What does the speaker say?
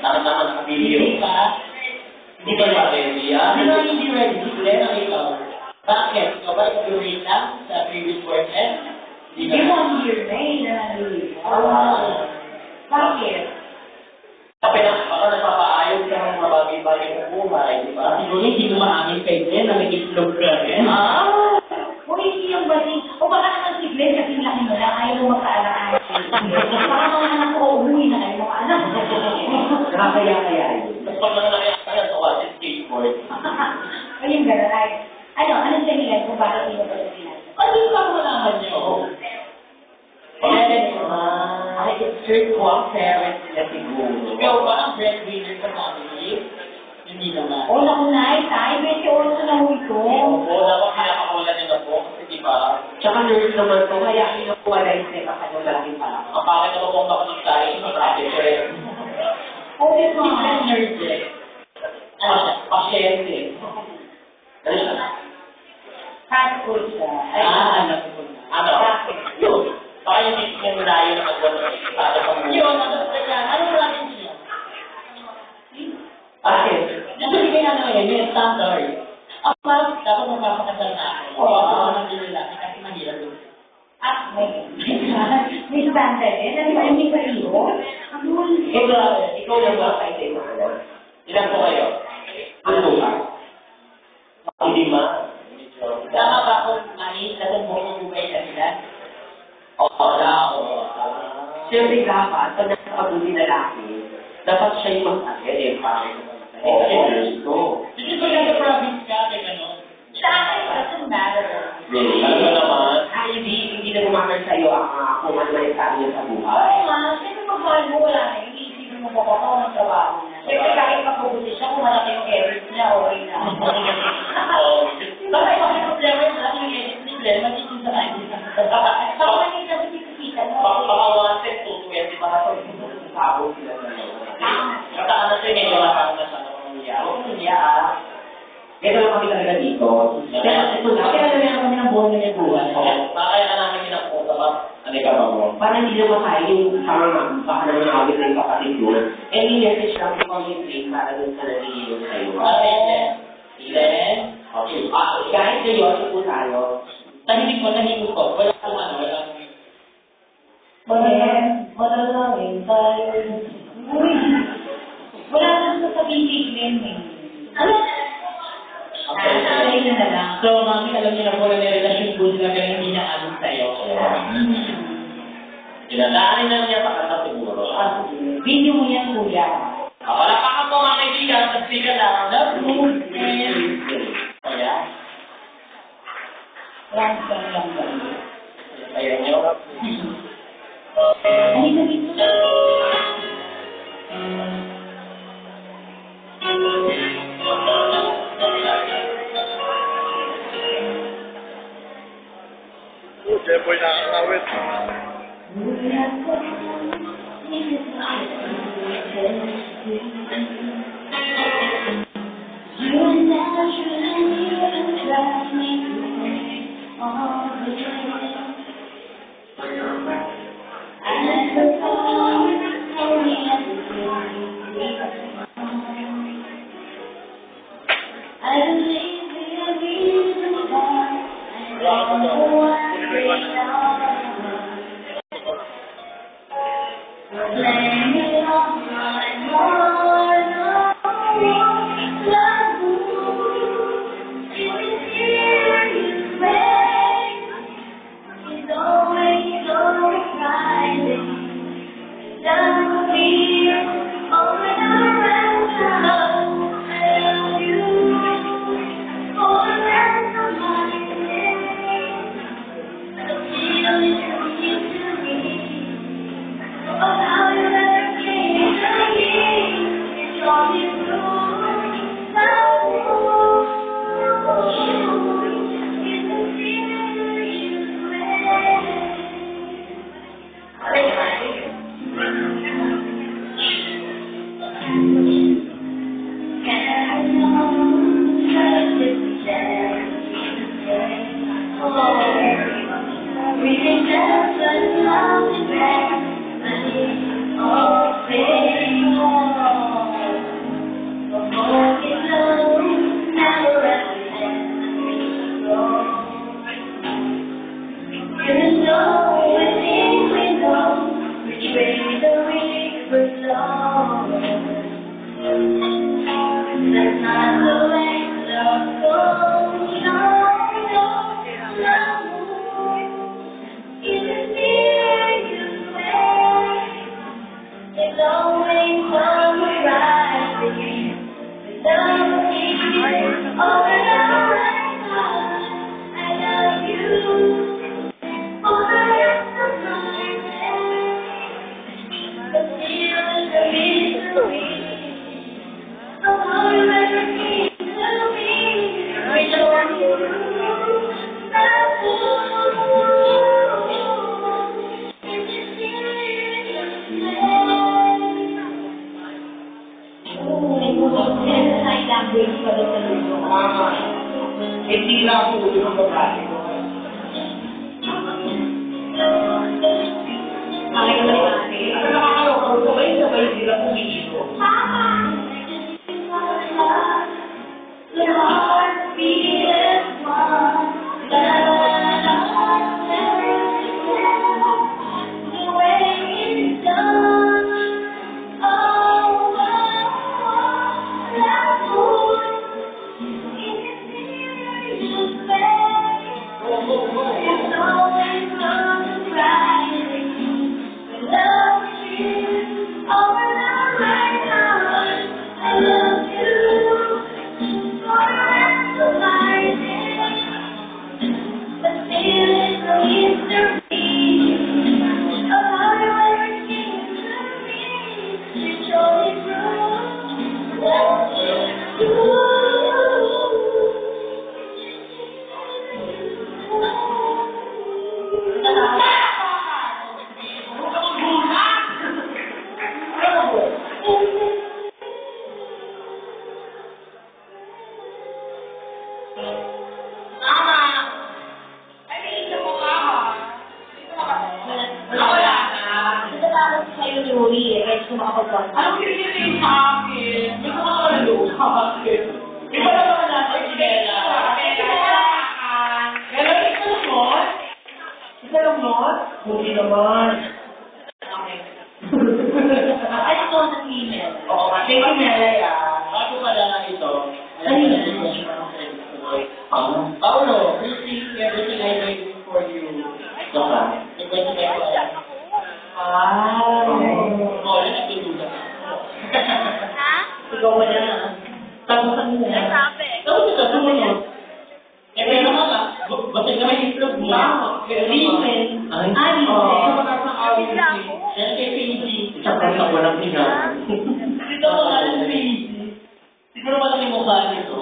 Bakit naman nakabili Hindi pa. Hindi ba naman ready yan? Hindi ba hindi ready? Glenn, ang ikaw. Bakit? Ikaw ba nag-rate lang sa previous boyfriend? Hindi 1 year na eh, na nalilito. Bakit? Baka nagpapaayos ka ng mga bagay-bagay sa buhay, di ba? Siguro hindi mo maamin kay Glenn na may itlog ka rin. O hindi yung bali. O baka naman si Glenn kasi laki mo lang, ayaw mo magkaalaan. Baka mga anak ko, umuwi na kayo mga anak. Nakakaya-kaya yun. Mas pag nangyayari ka sa watch skateboard. Ayun, gano'n ay. Anong dahilan kung bakit hindi mo ba sinabi? Ano yung parang malaman niyo? Ay, strict ko ang parents niya siguro. Ikaw ba ang breadwinner sa family? Hindi naman. O, nakunay, tayo, 28 na huy ko. Oo, dapat pinakakulan niyo na po. Kasi di ba? Tsaka nurse naman po, kaya kinukuha rin siya kakalulaki pa. Ang bakit naman kung makunig tayo sa practice. O, di ba? Hindi ka nurse eh. Ano siya? Pasyente. Ano siya? Fast food siya. Anak ko na. Ano? Yun. Baka yung bibigyan mo na yun ang para sa mga. Yun, ano ba yan? Ano ba natin siya? Bakit? Gusto bigay na naman may standard. Ako parang dapat magpapakasal na ako. Oo. Ako nang lalaki kasi mahirap yun. May standard eh. Nadi ba hindi pa iyo? Ikaw lang ba kayo sa mga? Ilan po kayo? Ano ba? Hindi ma. Tama ba kung mali na kung buong bugay sa sila? Oo, oo. Siyempre dapat, pag nakakabuti lalaki, dapat siya yung mag-agad eh, parang gusto. Hindi ba nasa province ka, may gano'n? Sa akin, doesn't matter. Really? Ano naman? Hindi na gumagal sa'yo kung ano na yung sabi niya sa buhay. Oo nga, siyempre pag-mahal mo, wala na yung iisipin mo papakaw ng trabaho niya. Siyempre kahit mapubuti siya, kung malaki yung edit niya, okay na. Baka yung problema yung malaki yung edit ni Glenn, magiging sa kanya. Baka naging sabi kita mo. Baka wanted to 20 ba sa tao sila na Kata ano siya, medyo matang na siya ng mangyayari. Oo, niya Ito lang kami talaga dito. Ito lang. Kaya naman kami ng buwan na buwan. Kaya na namin pinapunta ba? Ano ka ba mo? Para hindi naman tayo yung parang baka naman awit na yung kapatid doon. I-message lang yung community para doon sa nagigilong sa'yo. Then, Okay. Kahit seryoso po tayo. tahimik ko. Wala kang ano, wala kang... Malalangin tayo. Wala nang sasabihin kay Glenn eh. Ano? Ay, na lang. So, mami, alam niyo na po na may relasyon good na pero hindi niya alam sa'yo. Dinadaanin na niya sa kanta siguro. Video mo yan, kuya. Wala pa ka po mga kaibigan, nagsiga lang. Love movement. O yan. Lang. Ayun nyo. Ay, dito. Kaya po'y nakakawit. Oh, That's not the way love goes. No, no, no. In the mysterious way, it's always on the rising. Love is all around. I love you for the rest of my days. The feeling of mystery of how you ever came to me. With you, that's in this mysterious way. Sign language pa doon sa lulo. Hindi na ako ulo ng babae ko. Ay, mali. Ano nakakaloka ko ba yung sabay sila kumihilo? The heartbeat is one. The way it's done. Oh, that's good. In the mysterious way, it's always on the rising. Love is all around right now. I love you for the rest of my days. The feeling of mystery of how you ever came to me. It's only true. Natatakot sa'yo ni Uri eh, kahit gusto makapagpapag. Anong pinili sa akin? May mga kaluluha bakit? Iba na naman natin si Bella. Bella, ikaw mo? Ikaw mo? Hindi naman. Ay, ito ang email. Oo, kasi si Mela, bago pala ito, Paolo, you see everything I made for you. Ito ka. Ito ka. Oo, yun ang pinulat. Ikaw ba na? Tapusan mo na. Tapos ito, sumunod. Eh, pero nga, basta na may itlog mo. Listen. Ay, Yan kay PG. Isang ko lang niya. Ito mga PG. Siguro ba yung mukha nito?